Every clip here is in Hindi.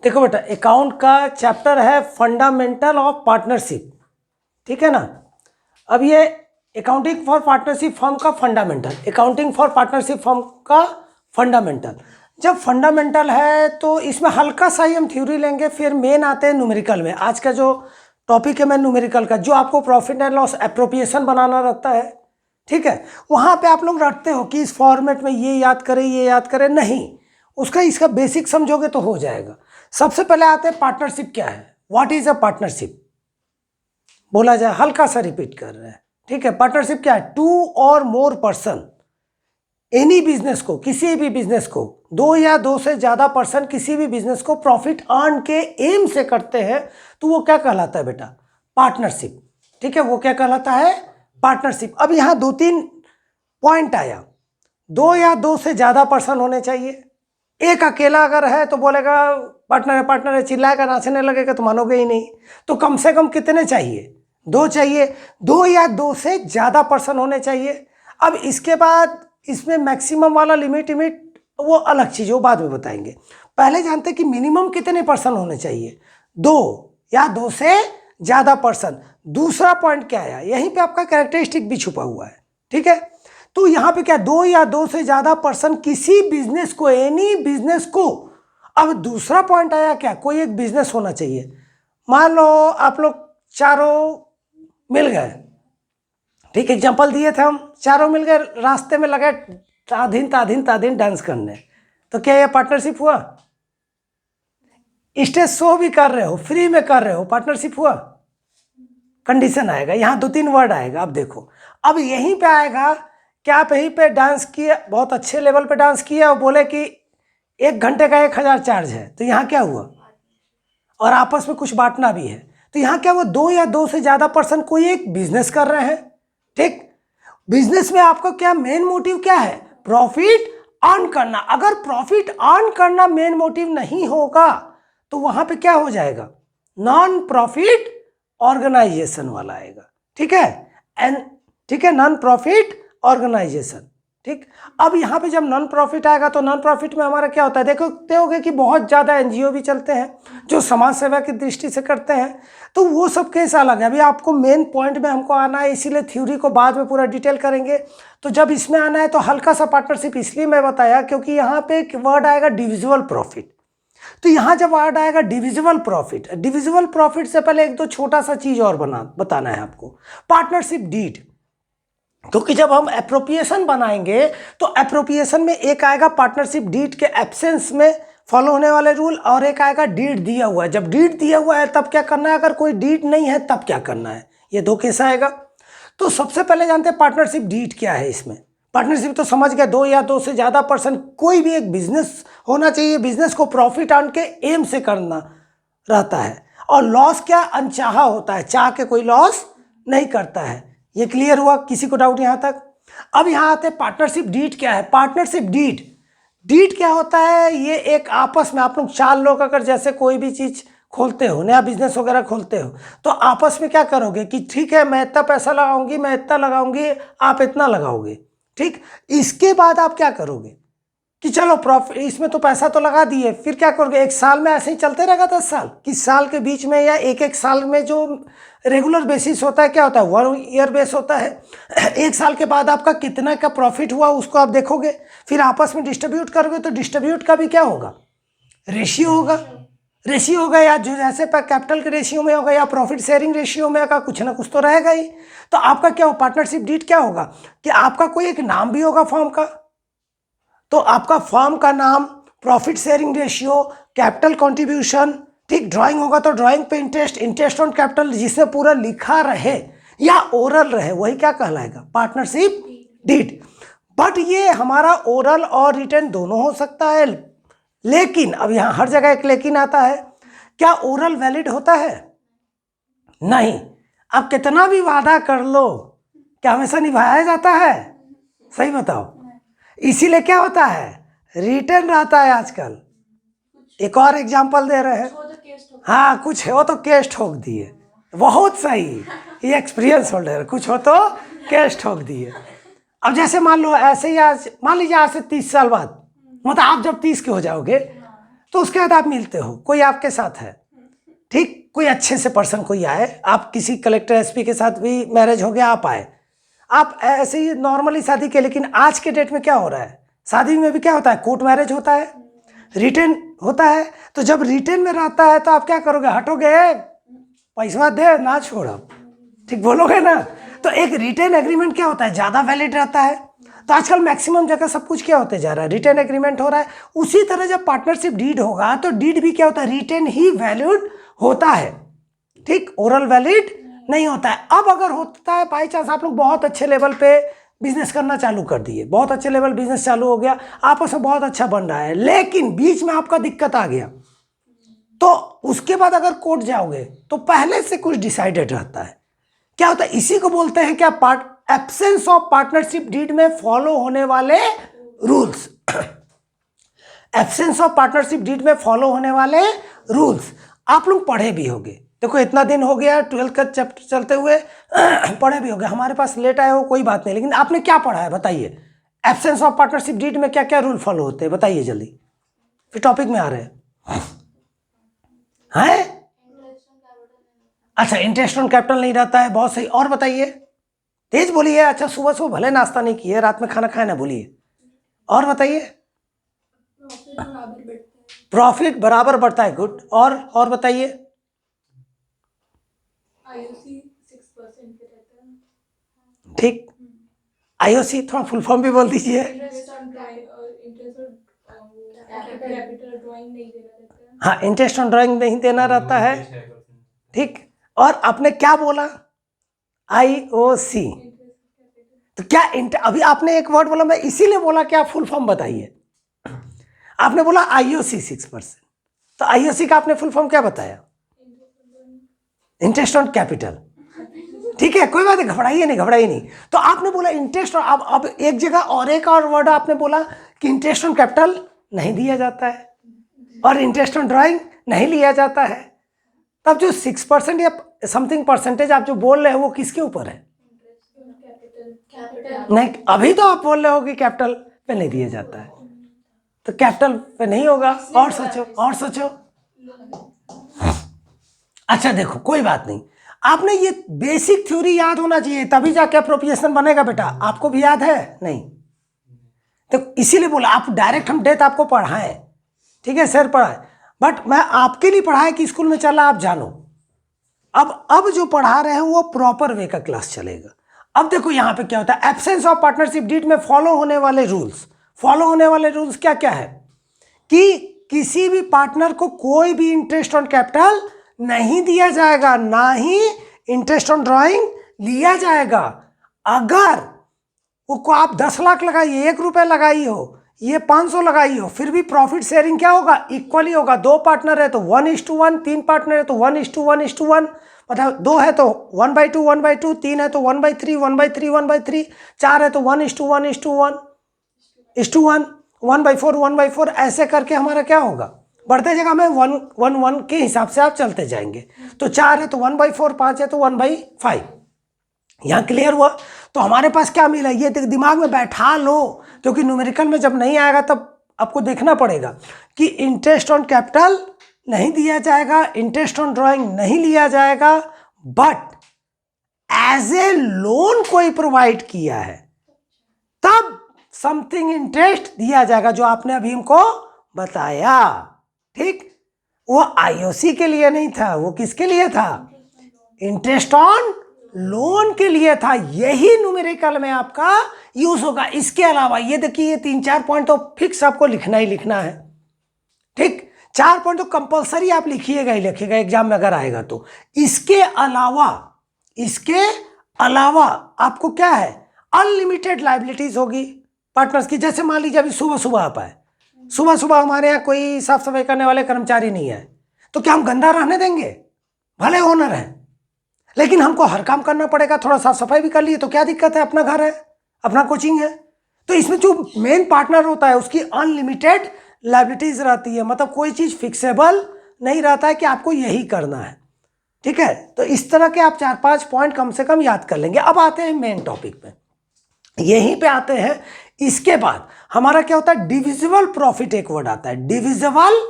देखो बेटा, अकाउंट का चैप्टर है फंडामेंटल ऑफ पार्टनरशिप, ठीक है ना। अब ये अकाउंटिंग फॉर पार्टनरशिप फर्म का fundamental, accounting for partnership firm का फंडामेंटल। जब फंडामेंटल है तो इसमें हल्का सा ही हम थ्योरी लेंगे, फिर मेन आते हैं न्यूमेरिकल में। आज का जो टॉपिक है मैं न्यूमेरिकल का, जो आपको प्रॉफिट एंड लॉस एप्रोप्रिएशन बनाना रहता है, ठीक है। वहाँ पे आप लोग रटते हो कि इस फॉर्मेट में ये याद करें ये याद करें, नहीं, उसका इसका बेसिक समझोगे तो हो जाएगा। सबसे पहले आते हैं पार्टनरशिप क्या है, व्हाट इज अ पार्टनरशिप बोला जाए, हल्का सा रिपीट कर रहे हैं, ठीक है। पार्टनरशिप क्या है, 2 और मोर पर्सन एनी बिजनेस को, किसी भी बिजनेस को, 2 या 2 से ज़्यादा पर्सन किसी भी बिजनेस को प्रॉफिट अर्न के एम से करते हैं, तो वो क्या कहलाता है बेटा, पार्टनरशिप, ठीक है। वो क्या कहलाता है, पार्टनरशिप। अब यहाँ 2-3 पॉइंट आया, 2 या 2 से ज़्यादा पर्सन होने चाहिए। एक अकेला अगर है तो बोलेगा पार्टनर है, चिल्लाएगा नाचने लगेगा तो मानोगे ही नहीं। तो कम से कम कितने चाहिए, 2 चाहिए, 2 या 2 से ज़्यादा पर्सन होने चाहिए। अब इसके बाद इसमें मैक्सिमम वाला लिमिट वो अलग चीज़, वो बाद में बताएंगे। पहले जानते हैं कि मिनिमम कितने पर्सन होने चाहिए, 2 या 2 से ज़्यादा पर्सन। दूसरा पॉइंट क्या आया, यहीं पे आपका कैरेक्टरिस्टिक भी छुपा हुआ है, ठीक है। तो यहाँ पे क्या, 2 या 2 से ज़्यादा पर्सन किसी बिजनेस को, एनी बिजनेस को। अब दूसरा पॉइंट आया क्या, कोई एक बिजनेस होना चाहिए। मान लो आप लोग चारों मिल गए, ठीक, एग्जांपल दिए थे हम, चारों मिल गए, रास्ते में लगे ताधीन डांस करने, तो क्या ये पार्टनरशिप हुआ। स्टेज शो भी कर रहे हो, फ्री में कर रहे हो, पार्टनरशिप हुआ। कंडीशन आएगा, यहाँ 2-3 वर्ड आएगा। अब देखो, अब यहीं पे आएगा कि आप यहीं पे डांस किए, बहुत अच्छे लेवल पे डांस किए और बोले कि 1 घंटे का 1000 चार्ज है, तो यहाँ क्या हुआ, और आपस में कुछ बांटना भी है, तो यहाँ क्या हुआ, 2 या 2 से ज़्यादा पर्सन कोई एक बिजनेस कर रहे हैं, ठीक। बिजनेस में आपका क्या मेन मोटिव क्या है, प्रॉफिट अर्न करना। अगर प्रॉफिट अर्न करना मेन मोटिव नहीं होगा तो वहां पे क्या हो जाएगा, नॉन प्रॉफिट ऑर्गेनाइजेशन वाला आएगा, ठीक है। एंड ठीक है, नॉन प्रॉफिट ऑर्गेनाइजेशन, ठीक। अब यहाँ पे जब नॉन प्रॉफिट आएगा तो नॉन प्रॉफिट में हमारा क्या होता है, देखते होगे कि बहुत ज़्यादा एनजीओ भी चलते हैं जो समाज सेवा की दृष्टि से करते हैं, तो वो सब केस अलग है। अभी आपको मेन पॉइंट में हमको आना है, इसीलिए थ्योरी को बाद में पूरा डिटेल करेंगे। तो जब इसमें आना है तो हल्का सा पार्टनरशिप इसलिए मैं बताया क्योंकि यहाँ पे एक वर्ड आएगा डिविजिबल प्रॉफिट। तो यहाँ जब वर्ड आएगा डिविजिबल प्रॉफिट, डिविजिबल प्रॉफिट से पहले 1-2 छोटा सा चीज़ और बताना है आपको, पार्टनरशिप डीड। क्योंकि जब हम एप्रोप्रिएशन बनाएंगे तो एप्रोप्रिएशन में एक आएगा पार्टनरशिप डीड के एब्सेंस में फॉलो होने वाले रूल, और एक आएगा डीड दिया हुआ है। जब डीड दिया हुआ है तब क्या करना है, अगर कोई डीड नहीं है तब क्या करना है, ये 2 केस आएगा। तो सबसे पहले जानते हैं पार्टनरशिप डीड क्या है। इसमें पार्टनरशिप तो समझ गया, 2 या 2 से ज़्यादा पर्सन, कोई भी एक बिजनेस होना चाहिए, बिजनेस को प्रॉफिट अर्न के एम से करना रहता है। और लॉस क्या, अनचाहा होता है, चाह के कोई लॉस नहीं करता है। ये क्लियर हुआ, किसी को डाउट यहाँ तक। अब यहाँ आते हैं पार्टनरशिप डीड क्या है। पार्टनरशिप डीड क्या होता है, ये एक आपस में आप लोग 4 लोग अगर जैसे कोई भी चीज़ खोलते हो, नया बिजनेस वगैरह खोलते हो, तो आपस में क्या करोगे कि ठीक है मैं इतना पैसा लगाऊंगी, मैं इतना लगाऊंगी, आप इतना लगाओगे, ठीक। इसके बाद आप क्या करोगे कि चलो प्रॉफिट, इसमें तो पैसा तो लगा दिए, फिर क्या करोगे, 1 साल में ऐसे ही चलते रहेगा, 10 साल, किस साल के बीच में या एक साल में जो रेगुलर बेसिस होता है क्या होता है, 1 ईयर बेस होता है। 1 साल के बाद आपका कितना का प्रॉफिट हुआ उसको आप देखोगे, फिर आपस में डिस्ट्रीब्यूट करोगे, तो डिस्ट्रीब्यूट का भी क्या होगा, रेशियो होगा, या जो जैसे कैपिटल के रेशियो में होगा या प्रॉफिट शेयरिंग रेशियो में होगा, कुछ ना कुछ तो रहेगा ही। तो आपका क्या हो, पार्टनरशिप डीड क्या होगा कि आपका कोई एक नाम भी होगा फॉर्म का, तो आपका फॉर्म का नाम, profit sharing ratio, capital contribution, ठीक। ड्राइंग होगा तो ड्राइंग पे इंटरेस्ट ऑन कैपिटल, जिसे पूरा लिखा रहे या ओरल रहे, वही क्या कहलाएगा, पार्टनरशिप डीड। बट ये हमारा ओरल और रिटन दोनों हो सकता है, लेकिन अब यहाँ हर जगह एक लेकिन आता है। क्या ओरल वैलिड होता है, नहीं। आप कितना भी वादा कर लो, क्या हमेशा निभाया जाता है, सही बताओ। इसीलिए क्या होता है, रिटर्न रहता है आजकल। एक और एग्जांपल दे रहे हैं, हाँ, कुछ हो तो केस ठोक दिए, बहुत सही, ये एक्सपीरियंस होल्डर, कुछ हो तो केस ठोक दिए। अब जैसे मान लो ऐसे ही, आज मान लीजिए आज से 30 साल बाद, मतलब आप जब 30 के हो जाओगे तो उसके बाद आप मिलते हो, कोई आपके साथ है, ठीक, कोई अच्छे से पर्सन कोई आए, आप किसी कलेक्टर एसपी के साथ भी मैरिज हो गया, आप आए, आप ऐसे ही नॉर्मली शादी के, लेकिन आज के डेट में क्या हो रहा है, शादी में भी क्या होता है, कोर्ट मैरिज होता है, रिटर्न होता है। तो जब रिटर्न में रहता है तो आप क्या करोगे, हटोगे, पैसा दे ना छोड़, ठीक बोलोगे ना। तो एक रिटर्न एग्रीमेंट क्या होता है, ज़्यादा वैलिड रहता है। तो आजकल मैक्सिमम जगह सब कुछ क्या होते जा रहा है, रिटर्न एग्रीमेंट हो रहा है। उसी तरह जब पार्टनरशिप डीड होगा तो डीड भी क्या होता है, रिटर्न ही वैलिड होता है, ठीक, ओरल वैलिड नहीं होता है। अब अगर होता है बाई चांस आप लोग बहुत अच्छे लेवल पे बिजनेस करना चालू कर दिए, बहुत अच्छे लेवल बिजनेस चालू हो गया, आपस में बहुत अच्छा बन रहा है, लेकिन बीच में आपका दिक्कत आ गया, तो उसके बाद अगर कोर्ट जाओगे तो पहले से कुछ डिसाइडेड रहता है। क्या होता है, इसी को बोलते हैं क्या, एब्सेंस ऑफ पार्टनरशिप डीड में फॉलो होने वाले rules. Absence of partnership deed में फॉलो होने वाले रूल्स आप लोग पढ़े भी होंगे। देखो इतना दिन हो गया 12th का चैप्टर चलते हुए, पढ़े भी होंगे, हमारे पास लेट आए हो कोई बात नहीं, लेकिन आपने क्या पढ़ा है बताइए, एब्सेंस ऑफ पार्टनरशिप डीड में क्या क्या रूल फॉलो होते हैं बताइए जल्दी, फिर टॉपिक में आ रहे हैं। अच्छा, इंटरेस्ट ऑन कैपिटल नहीं रहता है, बहुत सही, और बताइए, तेज बोलिए। अच्छा, सुबह सुबह भले नाश्ता नहीं किए, रात में खाना खाए ना बोलिए, और बताइए। प्रॉफिट बराबर बढ़ता है, गुड, और बताइए। ठीक, आईओसी थोड़ा फुल फॉर्म भी बोल दीजिए। हाँ, इंटरेस्ट ऑन ड्राइंग नहीं देना रहता है, ठीक, और आपने क्या बोला, आईओसी। तो क्या अभी आपने एक वर्ड बोला, मैं इसीलिए बोला कि आप फुल फॉर्म बताइए। आपने बोला आईओसी 6%, तो आईओसी का आपने फुल फॉर्म क्या बताया, इंटरेस्ट ऑन कैपिटल, ठीक है, कोई बात नहीं, घबराइए नहीं। तो आपने बोला इंटरेस्ट, अब एक जगह और एक और वर्ड आपने बोला कि इंटरेस्ट ऑन कैपिटल नहीं दिया जाता है और इंटरेस्ट ऑन ड्राइंग नहीं लिया जाता है। तब जो 6% या समथिंग परसेंटेज आप जो बोल रहे हो वो किसके ऊपर है, नहीं, अभी तो आप बोल रहे हो कि कैपिटल पे नहीं दिया जाता है, तो कैपिटल पे नहीं होगा, और सोचो। अच्छा देखो, कोई बात नहीं, आपने ये बेसिक थ्योरी याद होना चाहिए, तभी जाके अप्रोप्रिएशन बनेगा बेटा। आपको भी याद है नहीं, तो इसीलिए बोला आप डायरेक्ट हम डेथ आपको पढ़ाएं, ठीक है, सर पढ़ाए, बट मैं आपके लिए पढ़ाया कि स्कूल में चला आप जानो। अब जो पढ़ा रहे हैं वो प्रॉपर वे का क्लास चलेगा। अब देखो यहाँ पे क्या होता है, एब्सेंस ऑफ पार्टनरशिप डीड में फॉलो होने वाले रूल्स क्या क्या है, कि किसी भी पार्टनर को कोई भी इंटरेस्ट ऑन कैपिटल नहीं दिया जाएगा, ना ही इंटरेस्ट ऑन ड्राइंग लिया जाएगा। अगर वो आप 10 लाख लगाइए, 1 रुपये लगाई हो, ये 500 लगाई हो, फिर भी प्रॉफिट शेयरिंग क्या होगा, इक्वली होगा। 2 पार्टनर है तो 1:1, 3 पार्टनर है तो 1:1:1, मतलब 2 है तो 1/2, 1/2, 3 है तो 1/3, 1/3, 1/3, 4 है तो 1:1:1, 1/4, 1/4, ऐसे करके हमारा क्या होगा, बढ़ते जगह में 1:1 के हिसाब से आप चलते जाएंगे। तो 4 है तो 1/4, 5 है तो 1/5। यहाँ क्लियर हुआ। तो हमारे पास क्या मिला, ये दिमाग में बैठा लो, क्योंकि न्यूमेरिकल में जब नहीं आएगा तब आपको देखना पड़ेगा कि इंटरेस्ट ऑन कैपिटल नहीं दिया जाएगा, इंटरेस्ट ऑन ड्राइंग नहीं लिया जाएगा, बट एज ए लोन कोई प्रोवाइड किया है तब समथिंग इंटरेस्ट दिया जाएगा, जो आपने अभी हमको बताया, ठीक। वो आईओसी के लिए नहीं था, वो किसके लिए था, इंटरेस्ट ऑन लोन के लिए था। यही न्यूमेरिकल में आपका यूज होगा। इसके अलावा ये देखिए, ये 3-4 पॉइंट तो फिक्स आपको लिखना ही लिखना है, ठीक। 4 पॉइंट तो कंपलसरी आप लिखिएगा ही लिखिएगा, एग्जाम में अगर आएगा तो। इसके अलावा आपको क्या है, अनलिमिटेड लाइबिलिटीज होगी पार्टनर्स की। जैसे मान लीजिए अभी सुबह सुबह आप आए, सुबह हमारे यहाँ कोई साफ सफाई करने वाले कर्मचारी नहीं है, तो क्या हम गंदा रहने देंगे, भले ओनर है, लेकिन हमको हर काम करना पड़ेगा। थोड़ा साफ सफाई भी कर लिए तो क्या दिक्कत है, अपना घर है, अपना कोचिंग है। तो इसमें जो मेन पार्टनर होता है उसकी अनलिमिटेड लायबिलिटीज रहती है, मतलब कोई चीज़ फिक्सेबल नहीं रहता है कि आपको यही करना है, ठीक है। तो इस तरह के आप 4-5 पॉइंट कम से कम याद कर लेंगे। अब आते हैं मेन टॉपिक पे, यहीं पे आते हैं। इसके बाद हमारा क्या होता है, डिविजिबल प्रॉफिट एक वर्ड आता है, डिविजिबल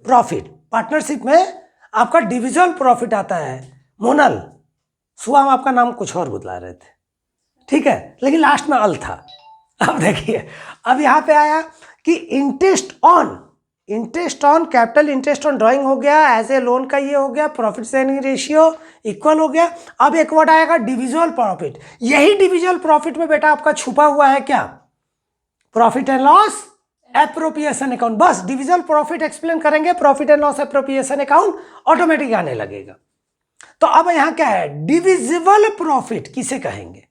प्रॉफिट, पार्टनरशिप में आपका डिविजिबल प्रॉफिट आता है। मोनल, सुबह हम आपका नाम कुछ और बतला रहे थे, ठीक है, लेकिन लास्ट में अल था। अब देखिए, अब यहाँ पे आया कि interest on capital interest on drawing हो गया, एज ए लोन का ये हो गया, प्रॉफिट शेयरिंग रेशियो इक्वल हो गया। अब एक वर्ड आएगा डिविजिबल प्रॉफिट। यही डिविजिबल प्रॉफिट में बेटा आपका छुपा हुआ है क्या? Profit and loss appropriation account. बस डिविजिबल प्रॉफिट एक्सप्लेन करेंगे, profit and loss appropriation account automatic आने लगेगा। तो अब यहाँ क्या है, डिविजिबल प्रॉफिट किसे कहेंगे?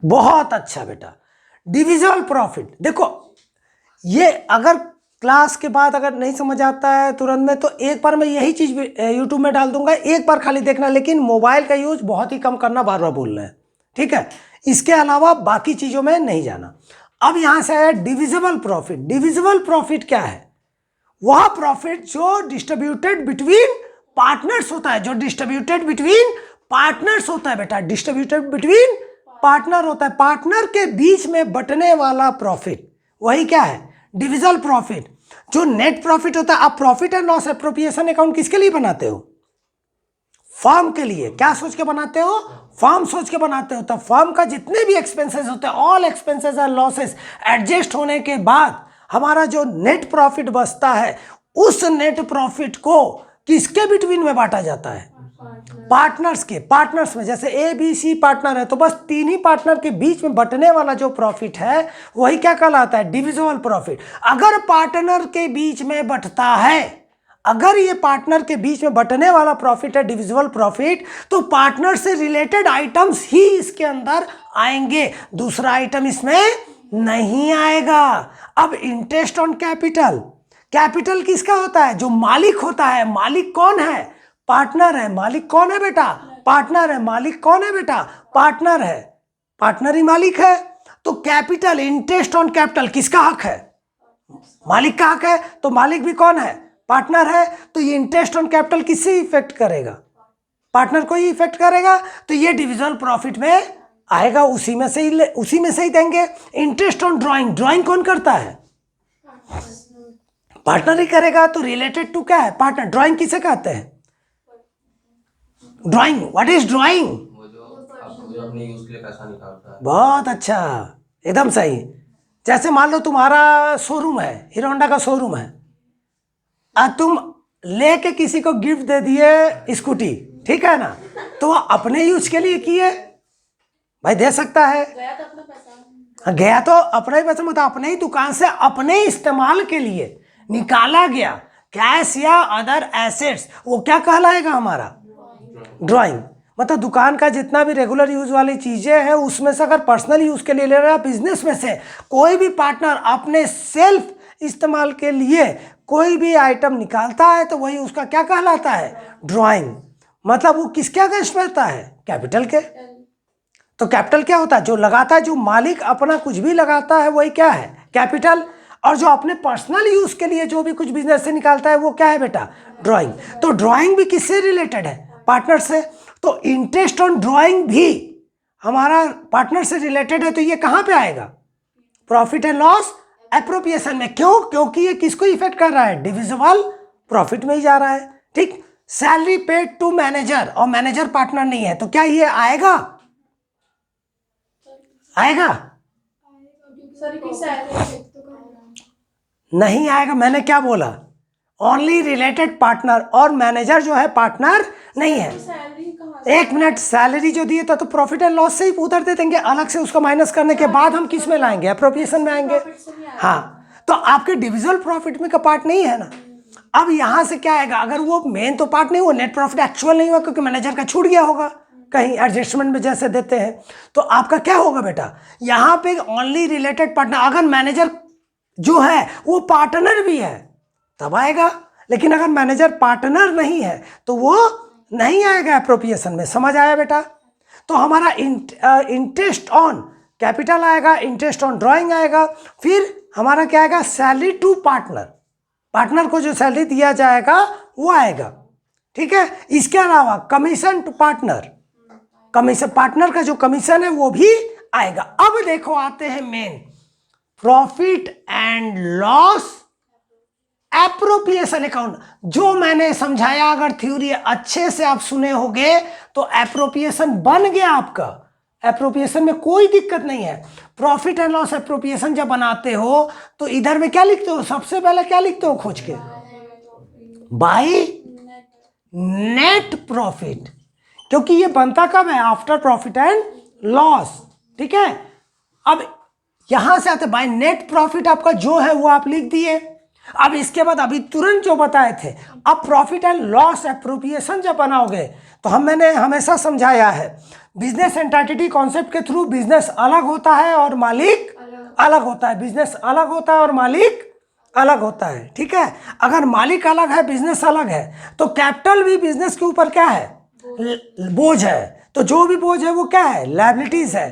बहुत अच्छा बेटा, डिविजिबल प्रॉफिट। देखो, ये अगर क्लास के बाद अगर नहीं समझ आता है तुरंत में, तो एक बार मैं यही चीज यूट्यूब में डाल दूंगा, एक बार खाली देखना, लेकिन मोबाइल का यूज बहुत ही कम करना, बार बार बोल रहे हैं, ठीक है। इसके अलावा बाकी चीजों में नहीं जाना। अब यहां से आया डिविजिबल प्रॉफिट। डिविजिबल प्रॉफिट क्या है? वह प्रॉफिट जो डिस्ट्रीब्यूटेड बिटवीन पार्टनर्स होता है, जो डिस्ट्रीब्यूटेड बिटवीन पार्टनर्स होता है बेटा, डिस्ट्रीब्यूटेड बिटवीन पार्टनर होता है, पार्टनर के बीच में बंटने वाला प्रॉफिट, वही क्या है? Divisible profit. जो नेट प्रॉफिट होता है, आप profit and loss appropriation account किसके लिए बनाते हो? फर्म के लिए। क्या सोच के बनाते हो? फर्म सोच के बनाते हो। तो फर्म का जितने भी एक्सपेंसेस होते हैं, all expenses and losses adjust होने के बाद हमारा जो नेट प्रॉफिट बचता है, उस नेट प्रॉफिट को किसके बिटवीन में बांटा जाता है? पार्टनर्स के। पार्टनर्स में जैसे ए बी सी पार्टनर है, तो बस 3 ही पार्टनर के बीच में बंटने वाला जो प्रॉफिट है, वही क्या कहलाता है? Divisible profit. अगर पार्टनर के बीच में बंटता है, अगर ये पार्टनर के बीच में बंटने वाला प्रॉफिट है डिविजिबल प्रॉफिट, तो पार्टनर से रिलेटेड आइटम्स ही इसके अंदर आएंगे, दूसरा आइटम इसमें नहीं आएगा। अब इंटरेस्ट ऑन कैपिटल। कैपिटल किसका होता है? जो मालिक होता है। मालिक कौन है? पार्टनर है। मालिक कौन है बेटा? पार्टनर है। मालिक कौन है बेटा? पार्टनर है। पार्टनर ही मालिक है। तो कैपिटल, इंटरेस्ट ऑन कैपिटल किसका हक है? मालिक का हक है। तो मालिक भी कौन है? पार्टनर है। तो ये इंटरेस्ट ऑन कैपिटल किससे इफेक्ट करेगा? पार्टनर को ही इफेक्ट करेगा। तो ये डिविजिबल प्रॉफिट में आएगा, उसी में से ही देंगे। Interest on drawing. ड्राइंग कौन करता है? पार्टनर ही करेगा। तो रिलेटेड टू क्या है? पार्टनर। ड्राइंग किसे कहते हैं? ड्राइंग। What is drawing? अपने यूज के लिए पैसा निकालता है। बहुत अच्छा, एकदम सही। जैसे मान लो तुम्हारा शोरूम है, हीरो होंडा का शोरूम है, और तुम लेके किसी को गिफ्ट दे दिए स्कूटी, ठीक है ना, तो अपने यूज के लिए किए, भाई दे सकता है। गया तो अपना ही पैसा, मतलब अपने ही दुकान से अपने इस्तेमाल के लिए निकाला गया कैश या अदर एसेट्स, वो क्या कहलाएगा? हमारा ड्राइंग। मतलब दुकान का जितना भी रेगुलर यूज वाली चीजें हैं, उसमें से अगर पर्सनल यूज के लिए ले रहा है, बिजनेस में से कोई भी पार्टनर अपने सेल्फ इस्तेमाल के लिए कोई भी आइटम निकालता है, तो वही उसका क्या कहलाता है? ड्राइंग। मतलब वो किसके अगेंस्ट रहता है? कैपिटल के। तो कैपिटल क्या होता है? जो लगाता है, जो मालिक अपना कुछ भी लगाता है, वही क्या है? कैपिटल। और जो अपने पर्सनल यूज के लिए जो भी कुछ बिजनेस से निकालता है, वो क्या है बेटा? ड्राइंग। तो ड्राइंग भी किससे रिलेटेड है? पार्टनर से। तो इंटरेस्ट ऑन ड्राइंग भी हमारा पार्टनर से रिलेटेड है। तो ये कहां पे आएगा? प्रॉफिट एंड लॉस एप्रोप्रिएशन में। क्यों? क्योंकि ये किसको इफेक्ट कर रहा है? डिविजिबल प्रॉफिट में ही जा रहा है, ठीक। सैलरी पेड टू मैनेजर, और मैनेजर पार्टनर नहीं है, तो क्या ये आएगा? आएगा? नहीं आएगा। मैंने क्या बोला? ओनली रिलेटेड पार्टनर, और मैनेजर जो है पार्टनर नहीं है। एक मिनट, सैलरी जो दिए तो प्रॉफिट एंड लॉस से ही उधर दे देंगे, अलग से उसको माइनस करने के बाद हम किस में लाएंगे? एप्रोप्रिएशन में आएंगे। हाँ, तो आपके डिविजिबल प्रॉफिट में का पार्ट नहीं है ना। अब यहां से क्या आएगा? अगर वो मेन तो पार्ट नहीं हुआ, नेट प्रॉफिट एक्चुअल नहीं हुआ, क्योंकि मैनेजर का छूट गया होगा कहीं एडजस्टमेंट में जैसे देते हैं, तो आपका क्या होगा बेटा? यहाँ पे ओनली रिलेटेड पार्टनर। अगर मैनेजर जो है वो पार्टनर भी है तब आएगा, लेकिन अगर मैनेजर पार्टनर नहीं है तो वो नहीं आएगा एप्रोप्रिएशन में। समझ आया बेटा? तो हमारा इंटरेस्ट ऑन कैपिटल आएगा, इंटरेस्ट ऑन ड्राइंग आएगा, फिर हमारा क्या आएगा? Salary to partner. पार्टनर को जो सैलरी दिया जाएगा वो आएगा, ठीक है। इसके अलावा commission to partner, commission, partner का जो कमीशन है वो भी आएगा। अब देखो आते हैं main, profit and loss appropriation account जो मैंने समझाया, अगर थ्योरी अच्छे से आप सुने होंगे तो एप्रोप्रिएशन बन गया आपका। एप्रोप्रिएशन में कोई दिक्कत नहीं है। प्रॉफिट एंड लॉस एप्रोप्रिएशन जब बनाते हो तो इधर में क्या लिखते हो, सबसे पहले क्या लिखते हो खोज के, बाय नेट प्रॉफिट, क्योंकि ये बनता कब है, आफ्टर प्रॉफिट एंड लॉस। ठीक है, अब यहां से आते बाय नेट प्रॉफिट, आपका जो है वो आप लिख दिए। अब इसके बाद अभी तुरंत जो बताए थे, अब प्रॉफिट एंड लॉस एप्रोप्रिएशन जब बनाओगे तो मैंने हमेशा समझाया है, बिजनेस एंटिटी कॉन्सेप्ट के थ्रू बिजनेस अलग होता है और मालिक अलग होता है। बिजनेस अलग होता है और मालिक अलग होता है। ठीक है, अगर मालिक अलग है, बिजनेस अलग है, तो कैपिटल भी बिजनेस के ऊपर क्या है, बोझ है। तो जो भी बोझ है वो क्या है, लायबिलिटीज है।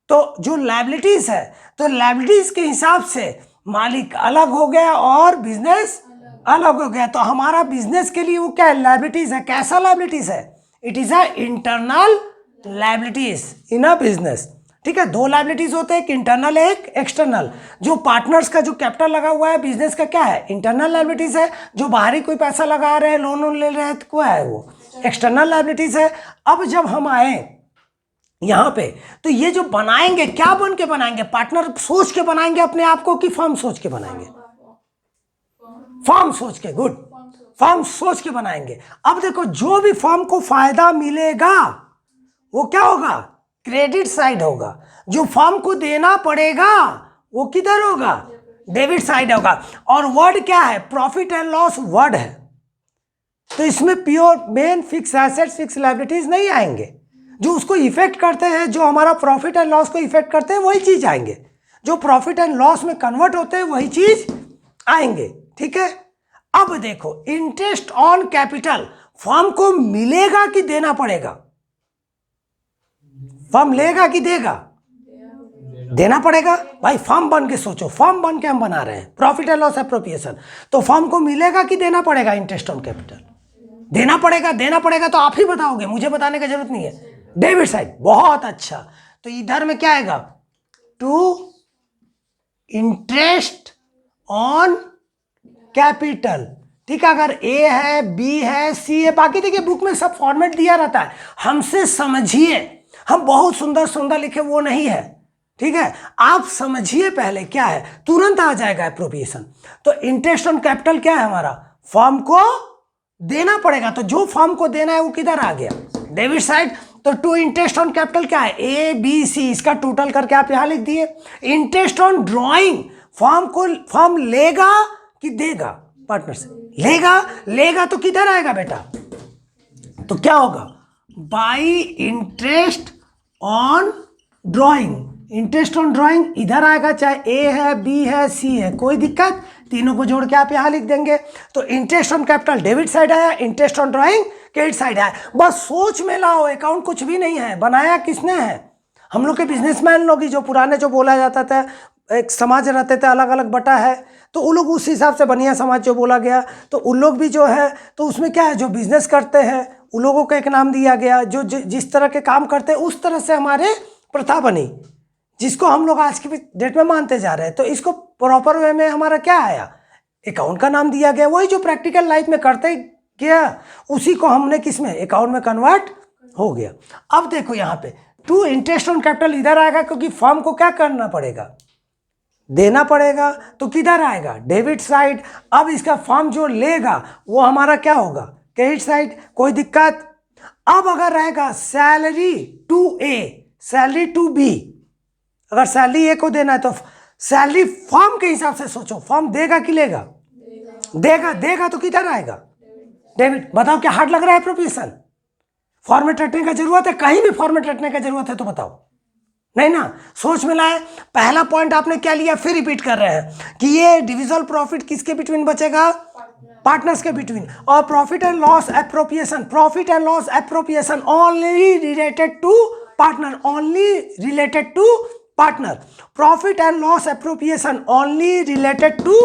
तो जो लायबिलिटीज है, तो लायबिलिटीज के हिसाब से मालिक अलग हो गया और बिजनेस अलग हो गया। तो हमारा बिजनेस के लिए वो क्या है, लायबिलिटीज है। कैसा लायबिलिटीज है, it is a internal liabilities in a business. ठीक है, दो लायबिलिटीज होते हैं, एक इंटरनल एक एक्सटर्नल। जो पार्टनर्स का जो कैपिटल लगा हुआ है बिजनेस का क्या है, इंटरनल लायबिलिटीज है। जो बाहरी कोई पैसा लगा रहे हैं, लोन ले रहे हैं, तो क्या है वो एक्सटर्नल लायबिलिटीज है। अब जब हम आए यहाँ पे, तो ये जो बनाएंगे, क्या बन के बनाएंगे, पार्टनर सोच के बनाएंगे अपने आप को कि फर्म सोच के बनाएंगे, फर्म सोच के, गुड, फर्म सोच के बनाएंगे। अब देखो, जो भी फर्म को फायदा मिलेगा वो क्या होगा, क्रेडिट साइड होगा। जो फर्म को देना पड़ेगा वो किधर होगा, डेबिट साइड होगा। और वर्ड क्या है, प्रॉफिट एंड लॉस वर्ड है, तो इसमें pure main fix assets fix liabilities नहीं आएंगे। जो उसको इफेक्ट करते हैं, जो हमारा प्रॉफिट एंड लॉस को इफेक्ट करते हैं, वही चीज आएंगे। जो प्रॉफिट एंड लॉस में कन्वर्ट होते हैं वही चीज आएंगे। ठीक है, अब देखो, इंटरेस्ट ऑन कैपिटल फर्म को मिलेगा कि देना पड़ेगा, फर्म लेगा कि देगा, देना पड़ेगा। भाई फर्म बन के सोचो, फर्म बन के हम बना रहे हैं प्रॉफिट एंड लॉस एप्रोप्रिएशन, तो फर्म को मिलेगा कि देना पड़ेगा, इंटरेस्ट ऑन कैपिटल देना पड़ेगा। देना पड़ेगा तो आप ही बताओगे, मुझे बताने की जरूरत नहीं है। डेबिट साइड, बहुत अच्छा। तो इधर में क्या आएगा, टू इंटरेस्ट ऑन कैपिटल। ठीक है, अगर ए है, बी है, सी है, बाकी देखिए बुक में सब फॉर्मेट दिया रहता है, हमसे समझिए। हम बहुत सुंदर सुंदर लिखे वो नहीं है। ठीक है, आप समझिए पहले क्या है, तुरंत आ जाएगा एप्रोप्रिएशन। तो इंटरेस्ट ऑन कैपिटल क्या है हमारा, फर्म को देना पड़ेगा। तो जो फर्म को देना है वो किधर आ गया, डेबिट साइड। तो टू इंटरेस्ट ऑन कैपिटल क्या है, ए बी सी, इसका टोटल करके आप यहां लिख दिए। इंटरेस्ट ऑन ड्रॉइंग, फर्म लेगा कि देगा, पार्टनर से लेगा तो किधर आएगा बेटा, तो क्या होगा, bye interest on drawing. Interest on drawing इधर आएगा, चाहे ए है, बी है, सी है, कोई दिक्कत, तीनों को जोड़ के आप यहां लिख देंगे। तो interest on capital debit side आया, interest on drawing credit side आया। बस सोच में लाओ, अकाउंट कुछ भी नहीं है, बनाया किसने है, हम लोग के बिजनेसमैन लोग ही। जो पुराने जो बोला जाता था, एक समाज रहते थे, अलग अलग बटा है, तो उन लोग उस हिसाब से बनिया समाज जो बोला गया, तो उन लोग भी जो है, तो उसमें क्या है, जो बिजनेस करते हैं उन लोगों को एक नाम दिया गया। जो जिस तरह के काम करते हैं उस तरह से हमारे प्रथा बनी, जिसको हम लोग आज की डेट में मानते जा रहे हैं। तो इसको प्रॉपर वे में हमारा क्या आया, अकाउंट का नाम दिया गया। वही जो प्रैक्टिकल लाइफ में करते गया, उसी को हमने किस में, अकाउंट में कन्वर्ट हो गया। अब देखो यहाँ पे टू इंटरेस्ट ऑन कैपिटल इधर आएगा, क्योंकि फर्म को क्या करना पड़ेगा, देना पड़ेगा। तो किधर आएगा, डेबिट साइड। अब इसका फर्म जो लेगा वो हमारा क्या होगा, क्रेडिट साइड, कोई दिक्कत। अब अगर रहेगा salary to A, salary to B, अगर सैलरी ए को देना है तो सैलरी फर्म के हिसाब से सोचो, फर्म देगा कि लेगा, देगा तो किधर आएगा, डेबिट। बताओ क्या हार्ड लग रहा है एप्रोप्रिएशन, फॉर्मेट रटने का जरूरत है, कहीं भी फॉर्मेट रटने का जरूरत है तो बताओ, नहीं ना, सोच में लाए। पहला पॉइंट आपने क्या लिया, फिर रिपीट कर रहे हैं कि ये डिविजल प्रॉफिट किसके बिटवीन बचेगा, पार्टनर्स के बिटवीन। और profit and loss appropriation, profit and loss appropriation only related to partner, only related to partner. Profit and loss appropriation only related to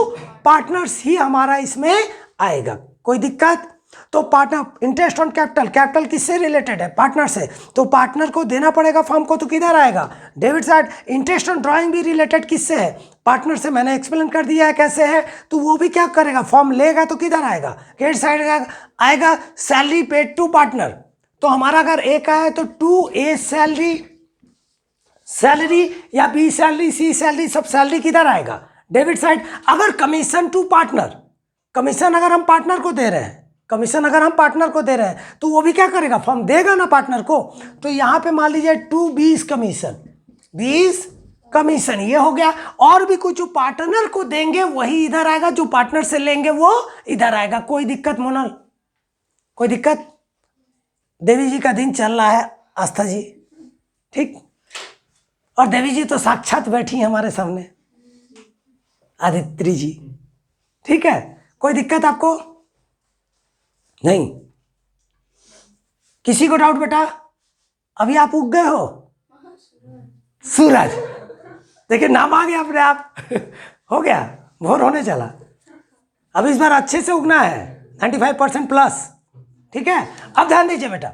partners ही हमारा इसमें आएगा, कोई दिक्कत। तो partner interest on capital, capital किससे रिलेटेड है? पार्टनर से। तो पार्टनर को देना पड़ेगा फर्म को, तो किधर आएगा? Debit side. Interest on drawing भी रिलेटेड किससे है? पार्टनर से। मैंने एक्सप्लेन कर दिया है कैसे है। तो वो भी क्या करेगा? फर्म लेगा तो किधर आएगा? क्रेडिट साइड आएगा सैलरी पेड टू पार्टनर। तो हमारा अगर ए का है तो 2A सैलरी या B सैलरी, C सैलरी, सब सैलरी किधर आएगा? Debit side. अगर कमीशन टू पार्टनर, कमीशन अगर हम पार्टनर को दे रहे हैं, कमीशन अगर हम पार्टनर को दे रहे हैं तो वो भी क्या करेगा? फर्म देगा ना पार्टनर को। तो यहां पे मान लीजिए 2B कमीशन, 20 कमीशन, ये हो गया। और भी कुछ जो पार्टनर को देंगे वही इधर आएगा, जो पार्टनर से लेंगे वो इधर आएगा। कोई दिक्कत मोनल? कोई दिक्कत? देवी जी का दिन चल रहा है आस्था जी, ठीक। और देवी जी तो साक्षात बैठी हैं हमारे सामने, आदित्य जी, ठीक है। कोई दिक्कत आपको? नहीं? किसी को डाउट बेटा? अभी आप उग गए हो? सूरज, देखिए नाम आ गया अपने आप हो गया, भोर होने चला। अब इस बार अच्छे से उगना है, 95% प्लस, ठीक है। अब ध्यान दीजिए बेटा,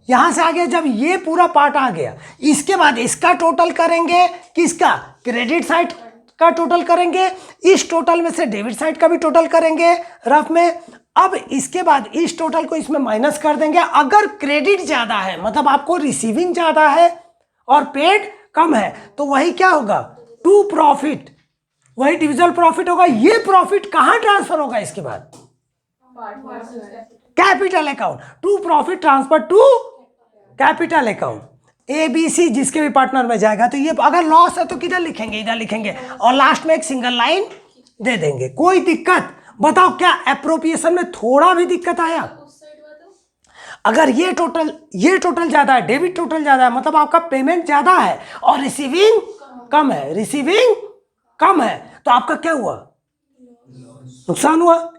यहां से आगे जब ये पूरा पार्ट आ गया, इसके बाद इसका टोटल करेंगे, किसका? क्रेडिट साइड का टोटल करेंगे। इस टोटल में से डेबिट साइड का भी टोटल करेंगे रफ में। अब इसके बाद इस टोटल को इसमें माइनस कर देंगे। अगर क्रेडिट ज्यादा है, मतलब आपको रिसीविंग ज्यादा है और पेड कम है, तो वही क्या होगा? टू प्रॉफिट, वही डिविजल प्रॉफिट होगा। ये प्रॉफिट कहां ट्रांसफर होगा इसके बाद? Capital account. To profit transfer to capital account. ABC जिसके भी पार्टनर में जाएगा। तो ये अगर लॉस है तो किधर लिखेंगे? इधर लिखेंगे, और लास्ट में एक सिंगल लाइन दे देंगे। कोई दिक्कत? बताओ क्या एप्रोप्रिएशन में थोड़ा भी दिक्कत आया? अगर ये टोटल ज्यादा है, डेबिट टोटल ज्यादा है, मतलब आपका पेमेंट ज्यादा है और रिसीविंग कम है, रिसीविंग कम है, तो आपका क्या हुआ? नुकसान हुआ।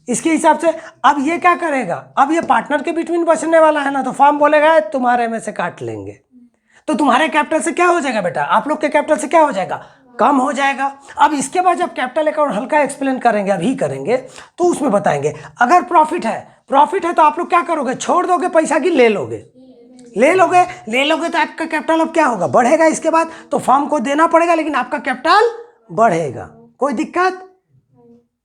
इसके हिसाब से अब ये क्या करेगा? अब ये पार्टनर के बिटवीन बचने वाला है ना, तो फर्म बोलेगा तुम्हारे में से काट लेंगे। तो तुम्हारे कैपिटल से क्या हो जाएगा बेटा? आप लोग के कैपिटल से क्या हो जाएगा? कम हो जाएगा। अब इसके बाद जब कैपिटल अकाउंट हल्का एक्सप्लेन करेंगे, अभी करेंगे, तो उसमें बताएंगे। अगर प्रॉफिट है तो आप लोग क्या करोगे? छोड़ दोगे पैसा की ले लोगे? ले लोगे तो आपका कैपिटल अब क्या होगा? बढ़ेगा। इसके बाद तो फर्म को देना पड़ेगा, लेकिन आपका कैपिटल बढ़ेगा। कोई दिक्कत?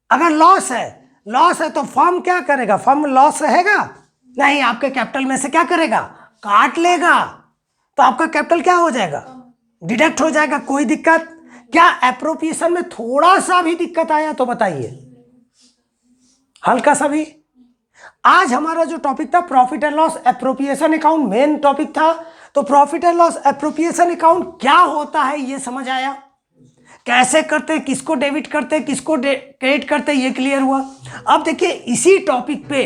अगर लॉस है तो फर्म क्या करेगा? फर्म लॉस रहेगा नहीं, आपके कैपिटल में से क्या करेगा? काट लेगा। तो आपका कैपिटल क्या हो जाएगा? डिडक्ट हो जाएगा। कोई दिक्कत? क्या एप्रोप्रिएशन में थोड़ा सा भी दिक्कत आया तो बताइए, हल्का सा भी? आज हमारा जो टॉपिक था profit and loss appropriation account main topic था। तो profit and loss appropriation account क्या होता है ये समझ आया? कैसे करते, किसको डेबिट करते, किसको क्रेडिट करते, ये क्लियर हुआ। अब देखिए इसी टॉपिक पे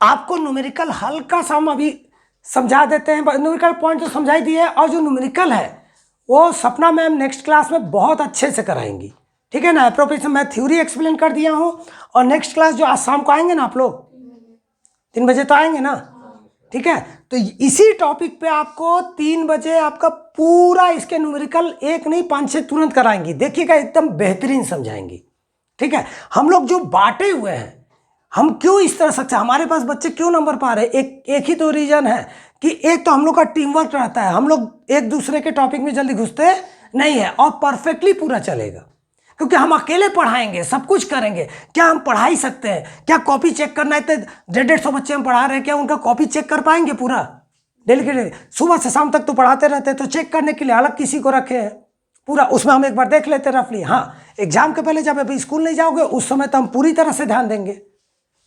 आपको न्यूमेरिकल हल्का सा हम अभी समझा देते हैं। न्यूमेरिकल पॉइंट तो समझा ही दिए, और जो न्यूमेरिकल है वो सपना मैम नेक्स्ट क्लास में बहुत अच्छे से कराएंगी, ठीक है ना। एप्रोप्रिएशन मैं थ्योरी एक्सप्लेन कर दिया हूँ, और नेक्स्ट क्लास जो आज शाम को आएंगे ना आप लोग, 3 बजे तो आएंगे ना, ठीक है। तो इसी टॉपिक पे आपको 3 बजे आपका पूरा इसके न्यूमेरिकल 1 नहीं 5-6 तुरंत कराएंगी। देखिएगा एकदम बेहतरीन समझाएंगी, ठीक है। हम लोग जो बांटे हुए हैं, हम क्यों इस तरह सकते, हमारे पास बच्चे क्यों नंबर पा रहे हैं? एक ही तो रीजन है कि एक तो हम लोग का टीम वर्क रहता है, हम लोग एक दूसरे के टॉपिक में जल्दी घुसते नहीं है, और परफेक्टली पूरा चलेगा, क्योंकि हम अकेले पढ़ाएंगे, सब कुछ करेंगे। क्या हम पढ़ा ही सकते हैं? क्या कॉपी चेक करना है? तो 150-150 बच्चे हम पढ़ा रहे हैं, क्या उनका कॉपी चेक कर पाएंगे पूरा? डेली के डेली सुबह से शाम तक तो पढ़ाते रहते हैं, तो चेक करने के लिए अलग किसी को रखे हैं पूरा, उसमें हम एक बार देख लेते रफली। हाँ, एग्जाम के पहले जब अभी स्कूल नहीं जाओगे उस समय तो हम पूरी तरह से ध्यान देंगे,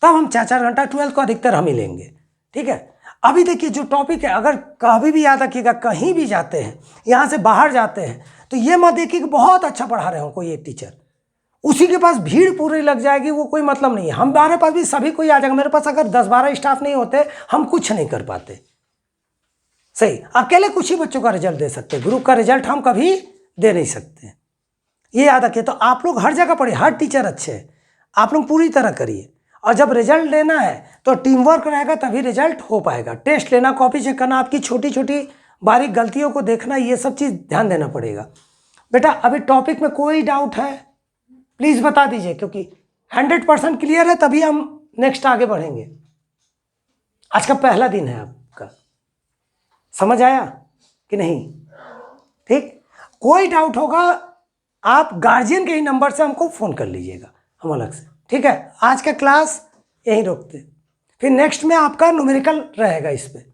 तब हम 4-4 घंटा 12th को अधिकतर हम ही लेंगे, ठीक है। अभी देखिए जो टॉपिक है, अगर कभी भी याद रखिएगा, कहीं भी जाते हैं, यहाँ से बाहर जाते हैं, तो ये मत देखिए कि बहुत अच्छा पढ़ा रहे हो कोई एक टीचर, उसी के पास भीड़ पूरी लग जाएगी, वो कोई मतलब नहीं है। हमारे पास भी सभी कोई आ जाएगा, मेरे पास अगर 10-12 स्टाफ नहीं होते हम कुछ नहीं कर पाते, सही। अकेले कुछ ही बच्चों का रिजल्ट दे सकते, ग्रुप का रिजल्ट हम कभी दे नहीं सकते, ये याद रखिए। तो आप लोग हर जगह पढ़िए, हर टीचर अच्छे है, आप लोग पूरी तरह करिए, और जब रिजल्ट लेना है तो टीम वर्क रहेगा तभी रिजल्ट हो पाएगा। टेस्ट लेना, कॉपी चेक करना, आपकी छोटी छोटी बारीक गलतियों को देखना, ये सब चीज़ ध्यान देना पड़ेगा। बेटा अभी टॉपिक में कोई डाउट है प्लीज़ बता दीजिए, क्योंकि 100% क्लियर है तभी हम नेक्स्ट आगे बढ़ेंगे। आज का पहला दिन है आपका, समझ आया कि नहीं? ठीक, कोई डाउट होगा आप गार्जियन के ही नंबर से हमको फ़ोन कर लीजिएगा, हम अलग से। ठीक है, आज का क्लास यहीं रोकते, फिर नेक्स्ट में आपका न्यूमेरिकल रहेगा इस पे।